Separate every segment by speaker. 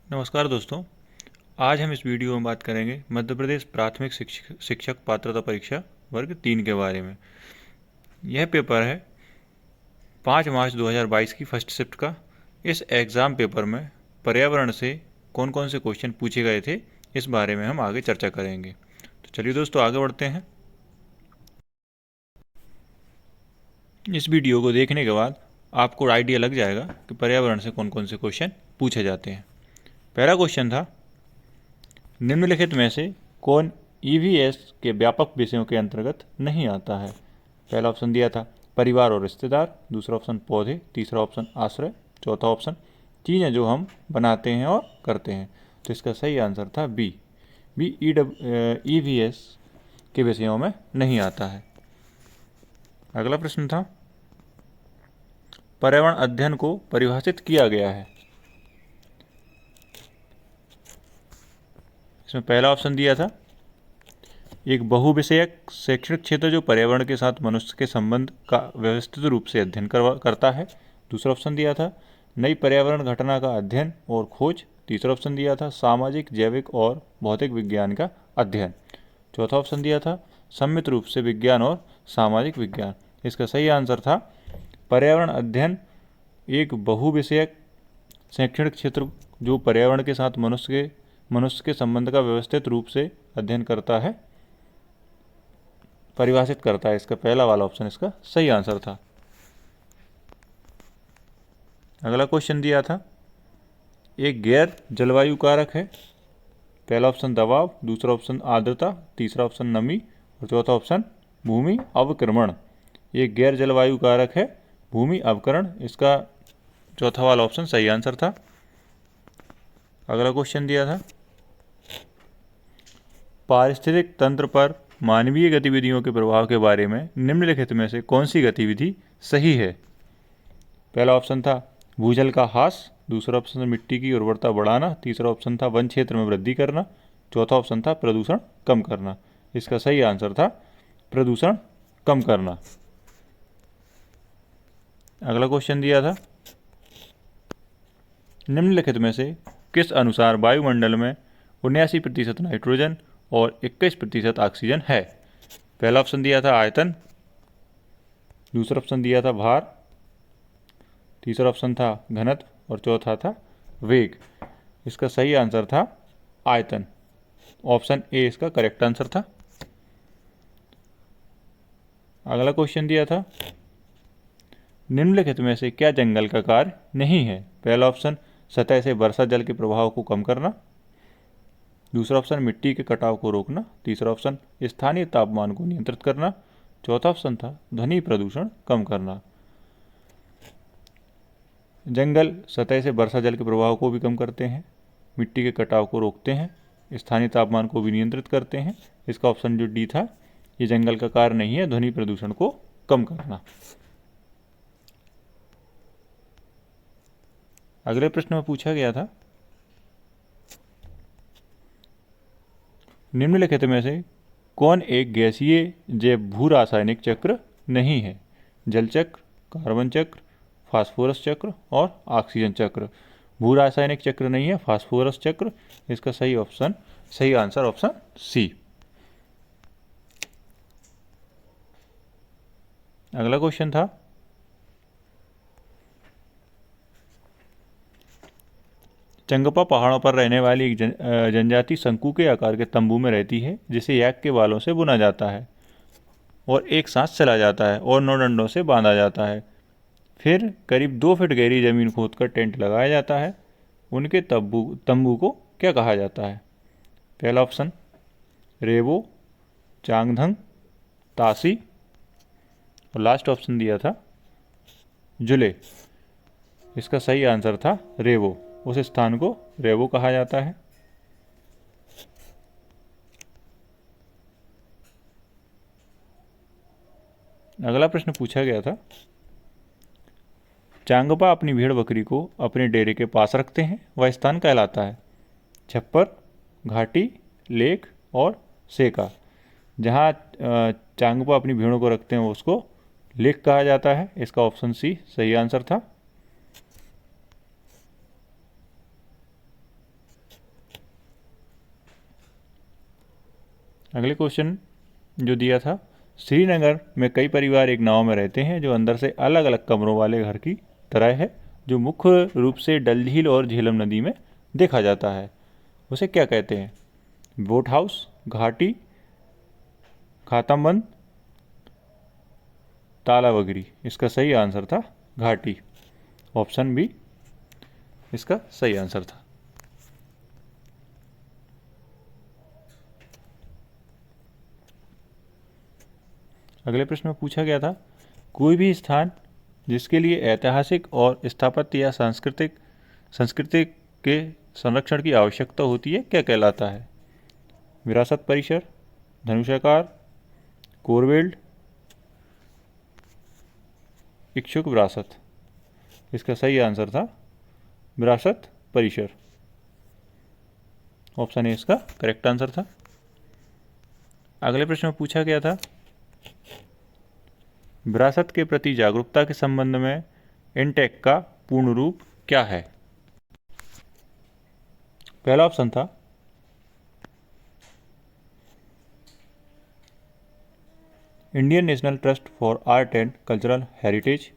Speaker 1: नमस्कार दोस्तों। आज हम इस वीडियो में बात करेंगे मध्य प्रदेश प्राथमिक शिक्षक पात्रता परीक्षा वर्ग 3 के बारे में। यह पेपर है 5 मार्च 2022 की फर्स्ट शिफ्ट का। इस एग्ज़ाम पेपर में पर्यावरण से कौन कौन से क्वेश्चन पूछे गए थे, इस बारे में हम आगे चर्चा करेंगे। तो चलिए दोस्तों, आगे बढ़ते हैं। इस वीडियो को देखने के बाद आपको आइडिया लग जाएगा कि पर्यावरण से कौन कौन से क्वेश्चन पूछे जाते हैं। पहला क्वेश्चन था, निम्नलिखित में से कौन ईवीएस के व्यापक विषयों के अंतर्गत नहीं आता है। पहला ऑप्शन दिया था परिवार और रिश्तेदार, दूसरा ऑप्शन पौधे, तीसरा ऑप्शन आश्रय, चौथा ऑप्शन चीज़ें जो हम बनाते हैं और करते हैं। तो इसका सही आंसर था बी। ईवीएस के विषयों में नहीं आता है। अगला प्रश्न था, पर्यावरण अध्ययन को परिभाषित किया गया है। इसमें पहला ऑप्शन दिया था एक बहुविषयक शैक्षणिक क्षेत्र जो पर्यावरण के साथ मनुष्य के संबंध का व्यवस्थित रूप से अध्ययन करता है। दूसरा ऑप्शन दिया था नई पर्यावरण घटना का अध्ययन और खोज। तीसरा ऑप्शन दिया था सामाजिक, जैविक और भौतिक विज्ञान का अध्ययन। चौथा ऑप्शन दिया था सम्मिलित रूप से विज्ञान और सामाजिक विज्ञान। इसका सही आंसर था पर्यावरण अध्ययन एक बहुविषयक शैक्षणिक क्षेत्र जो पर्यावरण के साथ मनुष्य के संबंध का व्यवस्थित रूप से अध्ययन करता है, परिभाषित करता है। इसका पहला वाला ऑप्शन इसका सही आंसर था। अगला क्वेश्चन दिया था एक गैर जलवायु कारक है। पहला ऑप्शन दबाव, दूसरा ऑप्शन आर्द्रता, तीसरा ऑप्शन नमी और चौथा ऑप्शन भूमि अवक्रमण। एक गैर जलवायु कारक है भूमि अवकरण। इसका चौथा वाला ऑप्शन सही आंसर था। अगला क्वेश्चन दिया था पारिस्थितिक तंत्र पर मानवीय गतिविधियों के प्रभाव के बारे में निम्नलिखित में से कौन सी गतिविधि सही है। पहला ऑप्शन था भूजल का ह्रास, दूसरा ऑप्शन था मिट्टी की उर्वरता बढ़ाना, तीसरा ऑप्शन था वन क्षेत्र में वृद्धि करना, चौथा ऑप्शन था प्रदूषण कम करना। इसका सही आंसर था प्रदूषण कम करना। अगला क्वेश्चन दिया था निम्नलिखित में से किस अनुसार वायुमंडल में 79% नाइट्रोजन और 21% ऑक्सीजन है। पहला ऑप्शन दिया था आयतन, दूसरा ऑप्शन दिया था भार, तीसरा ऑप्शन था घनत्व और चौथा था वेग। इसका सही आंसर था आयतन। ऑप्शन ए इसका करेक्ट आंसर था। अगला क्वेश्चन दिया था निम्नलिखित में से क्या जंगल का कार्य नहीं है। पहला ऑप्शन सतह से वर्षा जल के प्रभाव को कम करना, दूसरा ऑप्शन मिट्टी के कटाव को रोकना, तीसरा ऑप्शन स्थानीय तापमान को नियंत्रित करना, चौथा ऑप्शन था ध्वनि प्रदूषण कम करना। जंगल सतह से वर्षा जल के प्रभाव को भी कम करते हैं, मिट्टी के कटाव को रोकते हैं, स्थानीय तापमान को भी नियंत्रित करते हैं। इसका ऑप्शन जो डी था ये जंगल का कार्य नहीं है ध्वनि प्रदूषण को कम करना। अगले प्रश्न में पूछा गया था निम्नलिखित में से कौन एक गैसीय जैव भू रासायनिक चक्र नहीं है। जल चक्र, कार्बन चक्र, फास्फोरस चक्र और ऑक्सीजन चक्र। भू रासायनिक चक्र नहीं है फास्फोरस चक्र। इसका सही आंसर ऑप्शन सी। अगला क्वेश्चन था चंगपा पहाड़ों पर रहने वाली एक जनजाति शंकु के आकार के तंबू में रहती है जिसे याक के बालों से बुना जाता है और एक सांस चला जाता है और 9 डंडों से बांधा जाता है। फिर करीब 2 फीट गहरी जमीन खोदकर टेंट लगाया जाता है। उनके तंबू को क्या कहा जाता है। पहला ऑप्शन रेबो, चांगधंग, तासी और लास्ट ऑप्शन दिया था जुले। इसका सही आंसर था रेबो। उस स्थान को रेबो कहा जाता है। अगला प्रश्न पूछा गया था चांगपा अपनी भेड़ बकरी को अपने डेरे के पास रखते हैं, वह स्थान कहलाता है छप्पर, घाटी, लेक और सेका। जहाँ चांगपा अपनी भेड़ों को रखते हैं उसको लेक कहा जाता है। इसका ऑप्शन सी सही आंसर था। अगले क्वेश्चन जो दिया था, श्रीनगर में कई परिवार एक नाव में रहते हैं जो अंदर से अलग अलग कमरों वाले घर की तरह है, जो मुख्य रूप से डल झील और झेलम नदी में देखा जाता है। उसे क्या कहते हैं? बोट हाउस, घाटी, खाताबंद, तालाबगरी। इसका सही आंसर था घाटी। ऑप्शन बी इसका सही आंसर था। अगले प्रश्न में पूछा गया था, कोई भी स्थान जिसके लिए ऐतिहासिक और स्थापत्य या संस्कृति के संरक्षण की आवश्यकता होती है क्या कहलाता है? विरासत परिसर, धनुषाकार, कोरवेल्ड, इच्छुक विरासत। इसका सही आंसर था विरासत परिसर। ऑप्शन ए इसका करेक्ट आंसर था। अगले प्रश्न में पूछा गया था, विरासत के प्रति जागरूकता के संबंध में इनटेक का पूर्ण रूप क्या है? पहला ऑप्शन था Indian National Trust for Art and Cultural Heritage.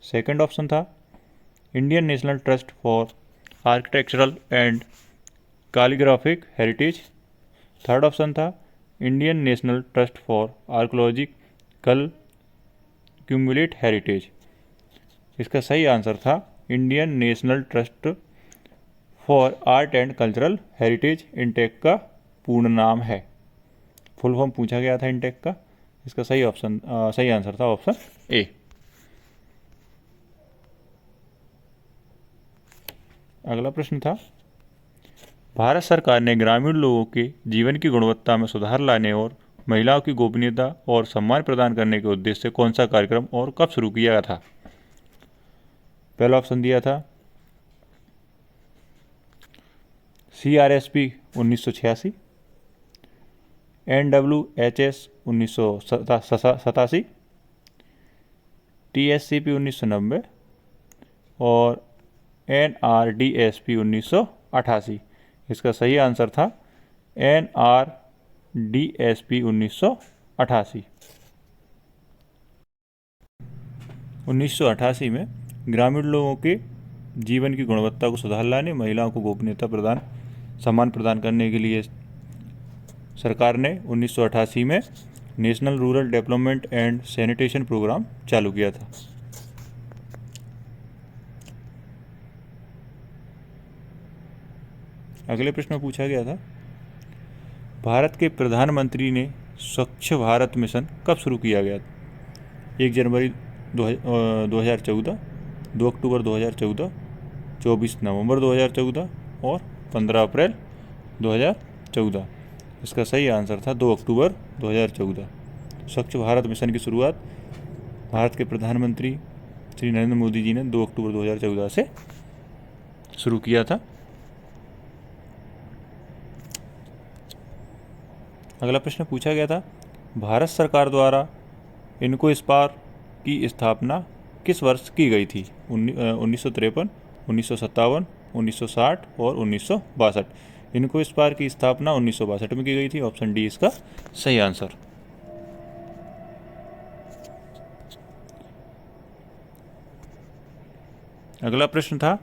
Speaker 1: Second option था Indian National Trust for Architectural and Calligraphic Heritage. Third option था Indian National Trust for Archaeological Cumulate Heritage. इसका सही आंसर था Indian National Trust for Art and Cultural Heritage INTACH का पूर्ण नाम है। Full form पूछा गया था इनटेक का। इसका सही आंसर था ऑप्शन ए। अगला प्रश्न था, भारत सरकार ने ग्रामीण लोगों के जीवन की गुणवत्ता में सुधार लाने और महिलाओं की गोपनीयता और सम्मान प्रदान करने के उद्देश्य से कौन सा कार्यक्रम और कब शुरू किया था? पहला ऑप्शन दिया था CRSP 1986, NWHS 1987, TSCP 1990 और NRDSP 1988। इसका सही आंसर था NRDSP 1988। 1988 में ग्रामीण लोगों के जीवन की गुणवत्ता को सुधार लाने, महिलाओं को गोपनीयता प्रदान, सम्मान प्रदान करने के लिए सरकार ने 1988 में national rural development and sanitation programme चालू किया था। अगले प्रश्न में पूछा गया था, भारत के प्रधानमंत्री ने स्वच्छ भारत मिशन कब शुरू किया गया? 1 जनवरी 2014, 2 अक्टूबर 2014, 24 नवंबर 2014 और 15 अप्रैल 2014। इसका सही आंसर था 2 अक्टूबर 2014। स्वच्छ भारत मिशन की शुरुआत भारत के प्रधानमंत्री श्री नरेंद्र मोदी जी ने 2 अक्टूबर 2014 से शुरू किया था। अगला प्रश्न पूछा गया था, भारत सरकार द्वारा इनको इस्पात की स्थापना किस वर्ष की गई थी? 1953, 1957, 1960 और 1962। इनको इस्पात की स्थापना 1962 में की गई थी। ऑप्शन डी इसका सही आंसर। अगला प्रश्न था,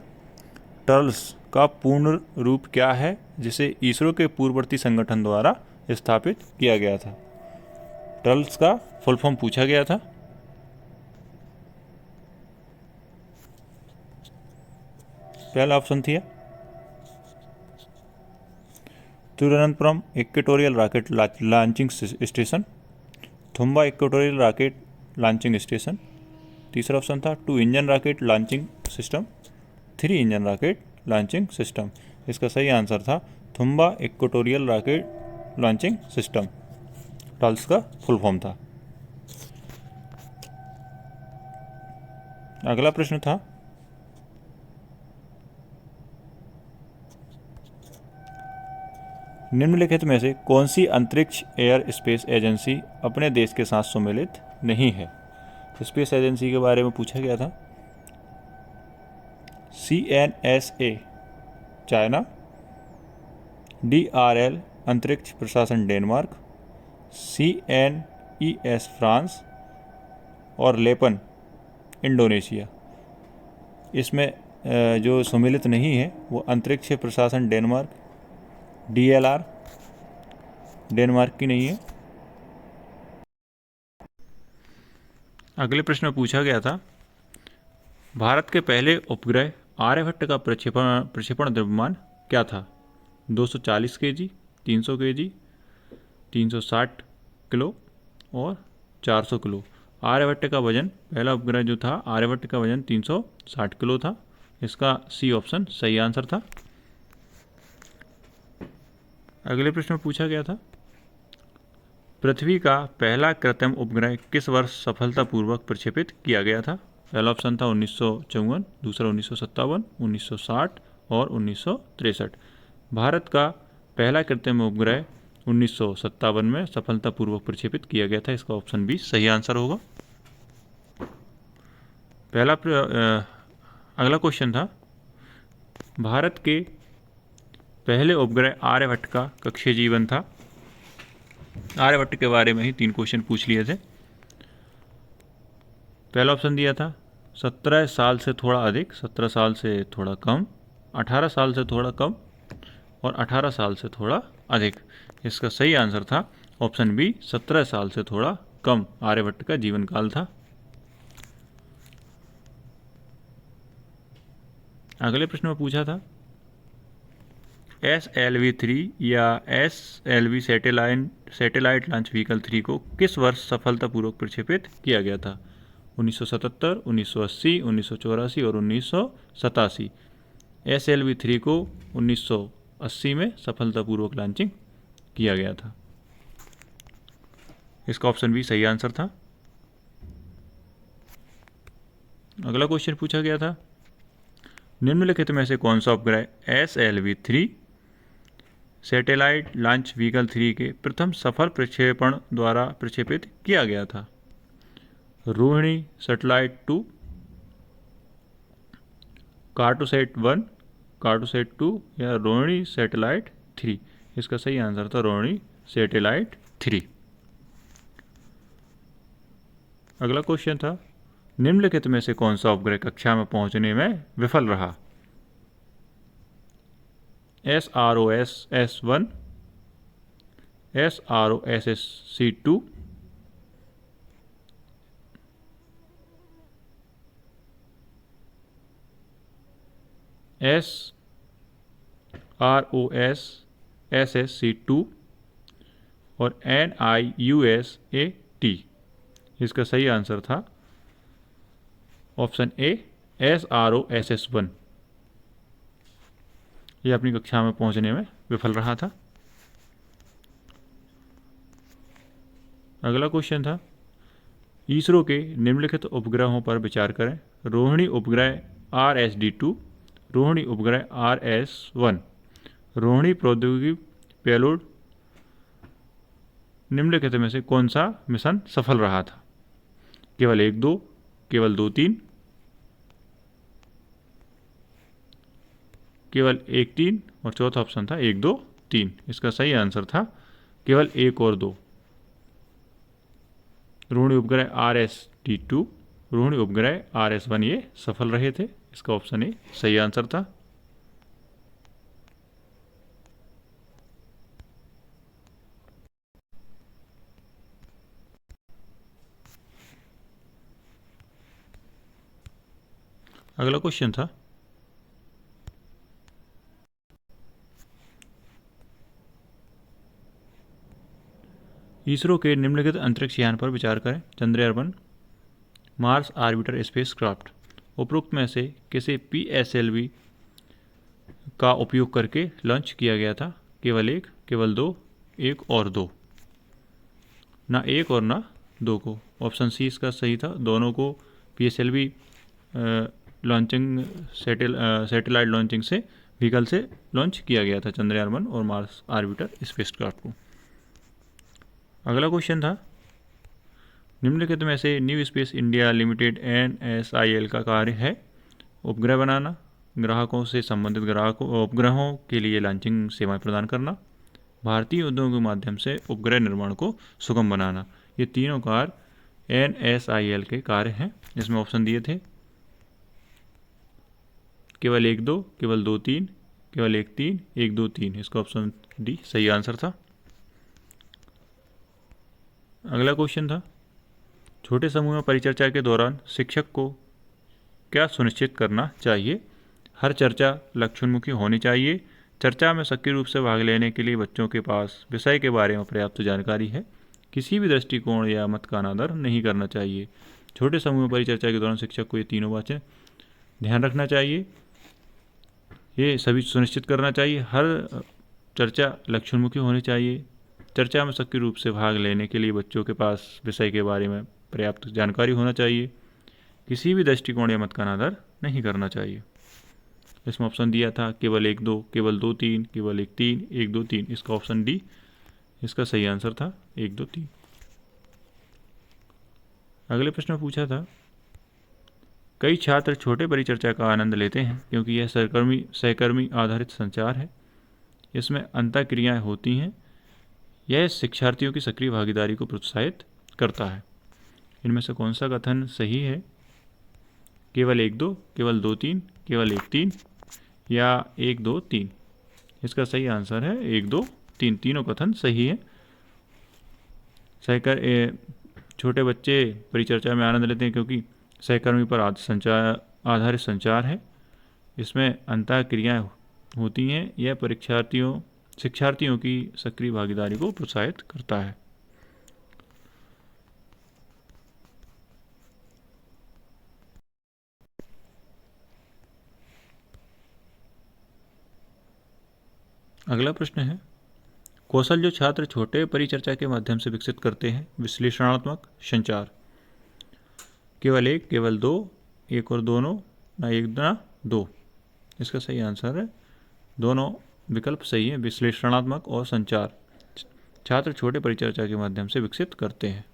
Speaker 1: टर्ल्स का पूर्ण रूप क्या है जिसे इसरो के पूर्ववर्ती संगठन द्वारा स्थापित किया गया था? टर्ल्स का फुल फॉर्म पूछा गया था। पहला ऑप्शन थी Thiruvananthapuram equatorial rocket launching station, Thumba equatorial rocket launching station. तीसरा ऑप्शन था 2 engine rocket launching system, 3 engine rocket launching system. इसका सही आंसर था Thumba equatorial rocket launching system. TERLS का फुल फॉर्म था। अगला प्रश्न था, निम्नलिखित में से कौन सी अंतरिक्ष एयर स्पेस एजेंसी अपने देश के साथ सम्मिलित नहीं है? स्पेस एजेंसी के बारे में पूछा गया था। CNSA चाइना, DRL अंतरिक्ष प्रशासन डेनमार्क, CNES फ्रांस और लेपन इंडोनेशिया। इसमें जो सम्मिलित नहीं है वो अंतरिक्ष प्रशासन डेनमार्क, DLR डेनमार्क की नहीं है। अगले प्रश्न में पूछा गया था, भारत के पहले उपग्रह आर्यभट्ट का प्रक्षेपण द्रव्यमान क्या था? 240 kg, 300 kg, 360 किलो और 400 किलो। आर्यभट्ट का वजन, पहला उपग्रह जो था आर्यभट्ट का वजन 360 किलो था। इसका सी ऑप्शन सही आंसर था। अगले प्रश्न में पूछा गया था, पृथ्वी का पहला कृत्रिम उपग्रह किस वर्ष सफलतापूर्वक प्रक्षेपित किया गया था? पहला ऑप्शन था 1954, दूसरा 1957, 1960 और 1963। भारत का पहला कृत्रिम उपग्रह 1957 में सफलतापूर्वक प्रक्षेपित किया गया था। इसका ऑप्शन बी सही आंसर होगा। अगला क्वेश्चन था, भारत के पहले उपग्रह आर्यभट्ट का कक्षीय जीवन था। आर्यभट्ट के बारे में ही 3 क्वेश्चन पूछ लिए थे। पहला ऑप्शन दिया था 17 साल से थोड़ा अधिक, 17 साल से थोड़ा कम, 18 साल से थोड़ा कम और 18 साल से थोड़ा अधिक। इसका सही आंसर था ऑप्शन बी, 17 साल से थोड़ा कम आर्यभट्ट का जीवन काल था। अगले प्रश्न में पूछा था, SLV-3 या SLV सैटेलाइट लॉन्च व्हीकल 3 को किस वर्ष सफलतापूर्वक प्रक्षेपित किया गया था? 1977, 1980, 1984 और 1987। SLV-3 को 1980 में सफलतापूर्वक लॉन्चिंग किया गया था। इसका ऑप्शन भी सही आंसर था। अगला क्वेश्चन पूछा गया था, निम्नलिखित में से कौन सा उपग्रह SLV-3 सैटेलाइट लॉन्च व्हीकल 3 के प्रथम सफल प्रक्षेपण द्वारा प्रक्षेपित किया गया था? रोहिणी सैटेलाइट 2, कार्टोसैट 1, कार्टोसैट 2 या रोहिणी सैटेलाइट 3। इसका सही आंसर था रोहिणी सैटेलाइट 3। अगला क्वेश्चन था, निम्नलिखित में से कौन सा उपग्रह कक्षा में पहुंचने में विफल रहा? SROSS-1, SROSS-C2, SROSSC2 और NIUSAT। इसका सही आंसर था ऑप्शन ए, SROSS-1। यह अपनी कक्षा में पहुंचने में विफल रहा था। अगला क्वेश्चन था, इसरो के निम्नलिखित उपग्रहों पर विचार करें। रोहिणी उपग्रह RSD-2, रोहिणी उपग्रह RS-1। रोहिणी प्रौद्योगिकी पेलोड निम्नलिखित में से कौन सा मिशन सफल रहा था? केवल 1, 2, केवल 2, 3, केवल 1, 3 और चौथा ऑप्शन था 1, 2, 3। इसका सही आंसर था केवल 1 और 2। रोहिणी उपग्रह RSD-2, रोहिणी उपग्रह RS-1 ये सफल रहे थे। इसका ऑप्शन ए सही आंसर था। अगला क्वेश्चन था, इसरो के निम्नलिखित अंतरिक्ष यान पर विचार करें। Chandrayaan one, Mars orbiter spacecraft. उपरोक्त में से किसे PSLV का उपयोग करके लॉन्च किया गया था? केवल 1, केवल 2, 1 और 2। ना 1 और ना 2 को। ऑप्शन सी इसका सही था। दोनों को PSLV लॉन्चिंग सैटेलाइट लॉन्चिंग से व्हीकल से लॉन्च किया गया था, चंद्रयान-1 और मार्स आर्बिटर स्पेसक्राफ्ट को। अगला क्वेश्चन था, निम्नलिखित में से new space India limited NSIL का कार्य है? उपग्रह बनाना, ग्राहकों से संबंधित उपग्रहों के लिए लॉन्चिंग सेवाएं प्रदान करना, भारतीय उद्योगों के माध्यम से उपग्रह निर्माण को सुगम बनाना। ये तीनों कार्य NSIL के कार्य हैं। इसमें ऑप्शन दिए थे केवल 1 2, केवल 2 3, केवल 1 3, 1 2 3। इसका ऑप्शन डी सही आंसर था। अगला क्वेश्चन था, छोटे समूह में परिचर्चा के दौरान शिक्षक को क्या सुनिश्चित करना चाहिए? हर चर्चा लक्ष्योन्मुखी होनी चाहिए। चर्चा में सक्रिय रूप से भाग लेने के लिए बच्चों के पास विषय के बारे में पर्याप्त जानकारी है। किसी भी दृष्टिकोण या मत का अनादर नहीं करना चाहिए। छोटे समूह में परिचर्चा के दौरान शिक्षक को ये तीनों बातें ध्यान रखना चाहिए, ये सभी सुनिश्चित करना चाहिए। हर चर्चा लक्ष्योन्मुखी होनी चाहिए। चर्चा में सक्रिय रूप से भाग लेने के लिए बच्चों के पास विषय के बारे में पर्याप्त जानकारी होना चाहिए। किसी भी दृष्टिकोण या मत का अनादर नहीं करना चाहिए। इसमें ऑप्शन दिया था केवल 1 2, केवल 2 3, केवल 1 3, 1 2 3। इसका ऑप्शन डी इसका सही आंसर था 1 2 3। अगले प्रश्न में पूछा था, कई छात्र छोटे परिचर्चा का आनंद लेते हैं क्योंकि यह सहकर्मी आधारित संचार है। इसमें अंतःक्रियाएं होती हैं। यह शिक्षार्थियों की सक्रिय भागीदारी को प्रोत्साहित करता है। इनमें से कौन सा कथन सही है? केवल 1 2, केवल 2 3, केवल 1 3 या 1 2 3। इसका सही आंसर है 1 2 3। तीनों कथन सही है। छोटे बच्चे परिचर्चा में आनंद लेते हैं क्योंकि सहकर्मी पर आधारित संचार है। इसमें अंतःक्रियाएं होती हैं। यह शिक्षार्थियों की सक्रिय भागीदारी को प्रोत्साहित करता है। अगला प्रश्न है, कौशल जो छात्र छोटे परिचर्चा के माध्यम से विकसित करते हैं, विश्लेषणात्मक संचार। केवल 1, केवल 2, 1 और दोनों, ना 1 ना 2। इसका सही आंसर है दोनों विकल्प सही है। विश्लेषणात्मक और संचार छात्र छोटे परिचर्चा के माध्यम से विकसित करते हैं।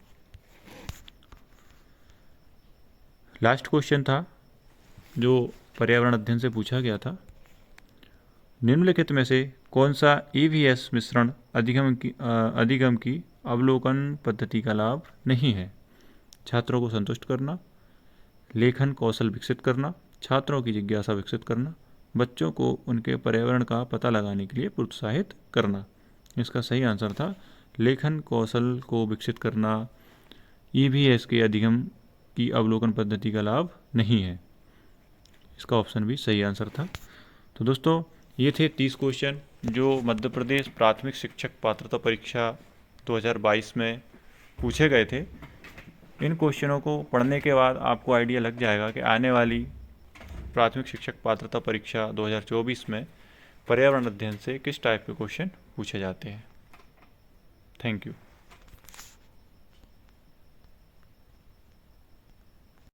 Speaker 1: लास्ट क्वेश्चन था जो पर्यावरण अध्ययन से पूछा गया था, निम्नलिखित में से कौन सा EVS मिश्रण अधिगम की अवलोकन पद्धति का लाभ नहीं है? छात्रों को संतुष्ट करना, लेखन कौशल विकसित करना, छात्रों की जिज्ञासा विकसित करना, बच्चों को उनके पर्यावरण का पता लगाने के लिए प्रोत्साहित करना। इसका सही आंसर था लेखन कौशल को विकसित करना EVS के अधिगम की अवलोकन पद्धति का लाभ नहीं है। इसका ऑप्शन भी सही आंसर था। तो दोस्तों ये थे 30 क्वेश्चन जो मध्य प्रदेश प्राथमिक शिक्षक पात्रता परीक्षा 2022 में पूछे गए थे। इन क्वेश्चनों को पढ़ने के बाद आपको आइडिया लग जाएगा कि आने वाली प्राथमिक शिक्षक पात्रता परीक्षा 2024 में पर्यावरण अध्ययन से किस टाइप के क्वेश्चन पूछे जाते हैं। Thank you.